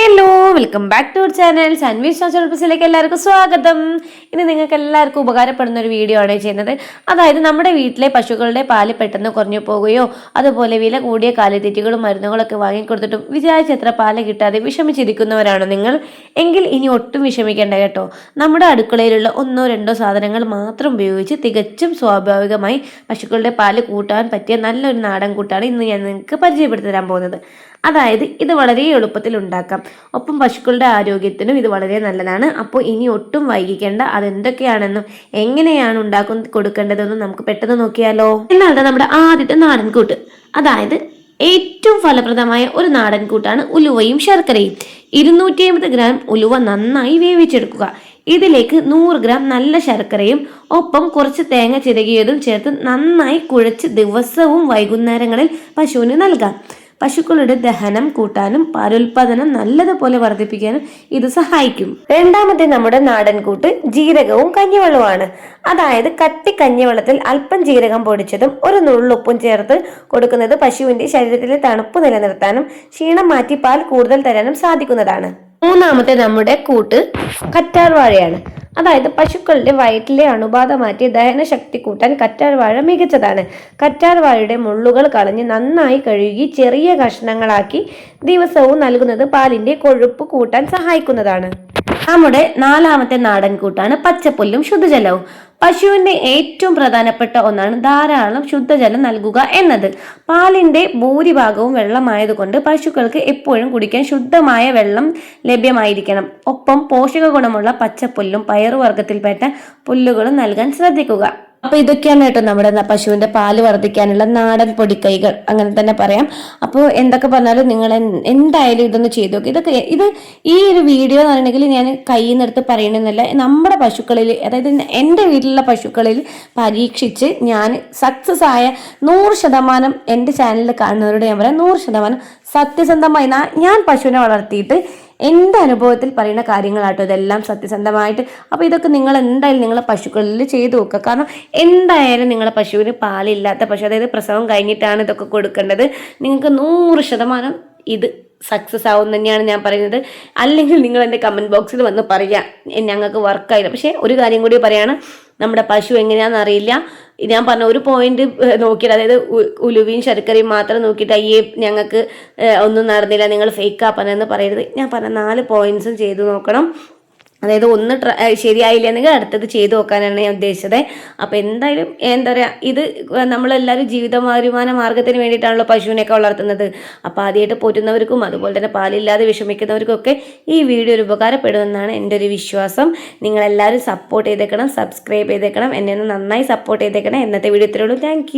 Hello, welcome back to our channel സൻവീസ് ചോർപ്പസിലേക്ക് എല്ലാവർക്കും സ്വാഗതം. ഇന്ന് നിങ്ങൾക്ക് എല്ലാവർക്കും ഉപകാരപ്പെടുന്ന ഒരു വീഡിയോ ആണ് ചെയ്യുന്നത്. അതായത് നമ്മുടെ വീട്ടിലെ പശുക്കളുടെ പാല് പെട്ടെന്ന് കുറഞ്ഞു പോകുകയോ അതുപോലെ വില കൂടിയ കാലിത്തീറ്റുകളും മരുന്നുകളൊക്കെ വാങ്ങിക്കൊടുത്തിട്ടും വിചാരിച്ചത്ര പാല് കിട്ടാതെ വിഷമിച്ചിരിക്കുന്നവരാണോ നിങ്ങൾ? എങ്കിൽ ഇനി ഒട്ടും വിഷമിക്കേണ്ട കേട്ടോ. നമ്മുടെ അടുക്കളയിലുള്ള ഒന്നോ രണ്ടോ സാധനങ്ങൾ മാത്രം ഉപയോഗിച്ച് തികച്ചും സ്വാഭാവികമായി പശുക്കളുടെ പാല് കൂട്ടാൻ പറ്റിയ നല്ലൊരു നാടൻ കൂട്ടാണ് ഇന്ന് ഞാൻ നിങ്ങൾക്ക് പരിചയപ്പെടുത്തി തരാൻ പോകുന്നത്. അതായത് ഇത് വളരെ എളുപ്പത്തിൽ ഉണ്ടാക്കാം, ഒപ്പം പശുക്കളുടെ ആരോഗ്യത്തിനും ഇത് വളരെ നല്ലതാണ്. അപ്പോൾ ഇനി ഒട്ടും വൈകിക്കേണ്ട, അതെന്തൊക്കെയാണെന്നും എങ്ങനെയാണ് കൊടുക്കേണ്ടതെന്നും നമുക്ക് പെട്ടെന്ന് നോക്കിയാലോ. എന്നാണ് നമ്മുടെ ആദ്യത്തെ നാടൻ കൂട്ട്. അതായത് ഏറ്റവും ഫലപ്രദമായ ഒരു നാടൻ കൂട്ടാണ് ഉലുവയും ശർക്കരയും. 250 ഗ്രാം ഉലുവ നന്നായി വേവിച്ചെടുക്കുക. ഇതിലേക്ക് 100 ഗ്രാം നല്ല ശർക്കരയും ഒപ്പം കുറച്ച് തേങ്ങ ചിരകിയതും ചേർത്ത് നന്നായി കുഴച്ച് ദിവസവും വൈകുന്നേരങ്ങളിൽ പശുവിന് നൽകാം. പശുക്കളുടെ ദഹനം കൂട്ടാനും പാലുൽപാദനം നല്ലതുപോലെ വർദ്ധിപ്പിക്കാനും ഇത് സഹായിക്കും. രണ്ടാമത്തെ നമ്മുടെ നാടൻ കൂട്ട് ജീരകവും കഞ്ഞിവെള്ളവുമാണ്. അതായത് കട്ടി കഞ്ഞിവെള്ളത്തിൽ അല്പം ജീരകം പൊടിച്ചതും ഒരു നുള്ളുപ്പും ചേർത്ത് കൊടുക്കുന്നത് പശുവിന്റെ ശരീരത്തിലെ തണുപ്പ് നിലനിർത്താനും ക്ഷീണം മാറ്റി പാൽ കൂടുതൽ തരാനും സാധിക്കുന്നതാണ്. മൂന്നാമത്തെ നമ്മുടെ കൂട്ട് കറ്റാർവാഴയാണ്. അതായത് പശുക്കളുടെ വയറ്റിലെ അണുബാധ മാറ്റി ദഹനശക്തി കൂട്ടാൻ കറ്റാർവാഴ മികച്ചതാണ്. കറ്റാർവാഴയുടെ മുള്ളുകൾ കളഞ്ഞ് നന്നായി കഴുകി ചെറിയ കഷ്ണങ്ങളാക്കി ദിവസവും നൽകുന്നത് പാലിന്റെ കൊഴുപ്പ് കൂട്ടാൻ സഹായിക്കുന്നതാണ്. നമ്മുടെ നാലാമത്തെ നാടൻ കൂട്ടാണ് പച്ചപ്പുല്ലും ശുദ്ധജലവും. പശുവിന്റെ ഏറ്റവും പ്രധാനപ്പെട്ട ഒന്നാണ് ധാരാളം ശുദ്ധജലം നൽകുക എന്നത്. പാലിന്റെ ഭൂരിഭാഗവും വെള്ളമായതുകൊണ്ട് പശുക്കൾക്ക് എപ്പോഴും കുടിക്കാൻ ശുദ്ധമായ വെള്ളം ലഭ്യമായിരിക്കണം. ഒപ്പം പോഷക ഗുണമുള്ള പച്ചപ്പുല്ലും പയറുവർഗ്ഗത്തിൽപ്പെട്ട പുല്ലുകളും നൽകാൻ ശ്രദ്ധിക്കുക. അപ്പൊ ഇതൊക്കെയാണ് കേട്ടോ നമ്മുടെ പശുവിന്റെ പാല് വർദ്ധിക്കാനുള്ള നാടൻ പൊടിക്കൈകൾ, അങ്ങനെ തന്നെ പറയാം. അപ്പോൾ എന്തൊക്കെ പറഞ്ഞാലും നിങ്ങൾ എന്തായാലും ഇതൊന്ന് ചെയ്തു നോക്കുക. ഇത് ഈ ഒരു വീഡിയോ എന്ന് പറഞ്ഞിട്ടുണ്ടെങ്കിൽ ഞാൻ കയ്യിൽ നിന്നെടുത്ത് പറയണമെന്നല്ല, നമ്മുടെ പശുക്കളിൽ, അതായത് എൻ്റെ വീട്ടിലുള്ള പശുക്കളിൽ പരീക്ഷിച്ച് ഞാൻ സക്സസ് ആയ 100% എൻ്റെ ചാനലിൽ കാണുന്നവരോട് ഞാൻ പറയാം, 100% സത്യസന്ധമായി ഞാൻ പശുവിനെ വളർത്തിയിട്ട് എൻ്റെ അനുഭവത്തിൽ പറയുന്ന കാര്യങ്ങളാട്ടോ ഇതെല്ലാം സത്യസന്ധമായിട്ട്. അപ്പോൾ ഇതൊക്കെ നിങ്ങൾ എന്തായാലും നിങ്ങളെ പശുക്കളിൽ ചെയ്തു നോക്കുക. കാരണം എന്തായാലും നിങ്ങളെ പശുവിന് പാലില്ലാത്ത പശു, അതായത് പ്രസവം കഴിഞ്ഞിട്ടാണ് ഇതൊക്കെ കൊടുക്കേണ്ടത്, നിങ്ങൾക്ക് 100% ഇത് സക്സസ് ആവും തന്നെയാണ് ഞാൻ പറയുന്നത്. അല്ലെങ്കിൽ നിങ്ങൾ എൻ്റെ കമൻറ്റ് ബോക്സിൽ വന്ന് പറയാം ഞങ്ങൾക്ക് വർക്കായില്ല. പക്ഷേ ഒരു കാര്യം കൂടി പറയാണ്, നമ്മുടെ പശു എങ്ങനെയാണെന്ന് അറിയില്ല. ഞാൻ പറഞ്ഞ ഒരു പോയിന്റ് നോക്കിയിട്ട്, അതായത് ഉലുവയും ശർക്കരയും മാത്രം നോക്കിയിട്ട് അയ്യേ ഞങ്ങൾക്ക് ഒന്നും നടന്നില്ല, നിങ്ങൾ ഫേക്കാ പറഞ്ഞെന്ന് പറയരുത്. ഞാൻ പറഞ്ഞ 4 പോയിന്റ്സും ചെയ്തു നോക്കണം. അതായത് ഒന്ന് ശരിയായില്ല എന്നെങ്കിൽ അടുത്തത് ചെയ്തു നോക്കാനാണ് ഞാൻ ഉദ്ദേശിച്ചത്. അപ്പം എന്തായാലും എന്താ പറയുക, ഇത് നമ്മളെല്ലാവരും ജീവിത വരുമാന മാർഗത്തിന് വേണ്ടിയിട്ടാണല്ലോ പശുവിനെയൊക്കെ വളർത്തുന്നത്. അപ്പോൾ ആദ്യമായിട്ട് പോറ്റുന്നവർക്കും അതുപോലെ തന്നെ പാലില്ലാതെ വിഷമിക്കുന്നവർക്കൊക്കെ ഈ വീഡിയോ ഒരു ഉപകാരപ്പെടുമെന്നാണ് എൻ്റെ ഒരു വിശ്വാസം. നിങ്ങളെല്ലാവരും സപ്പോർട്ട് ചെയ്തേക്കണം, സബ്സ്ക്രൈബ് ചെയ്തേക്കണം, എന്നെ ഒന്ന് നന്നായി സപ്പോർട്ട് ചെയ്തേക്കണം. എന്നത്തെ വീഡിയോ ഇത്രയേ ഉള്ളൂ. താങ്ക്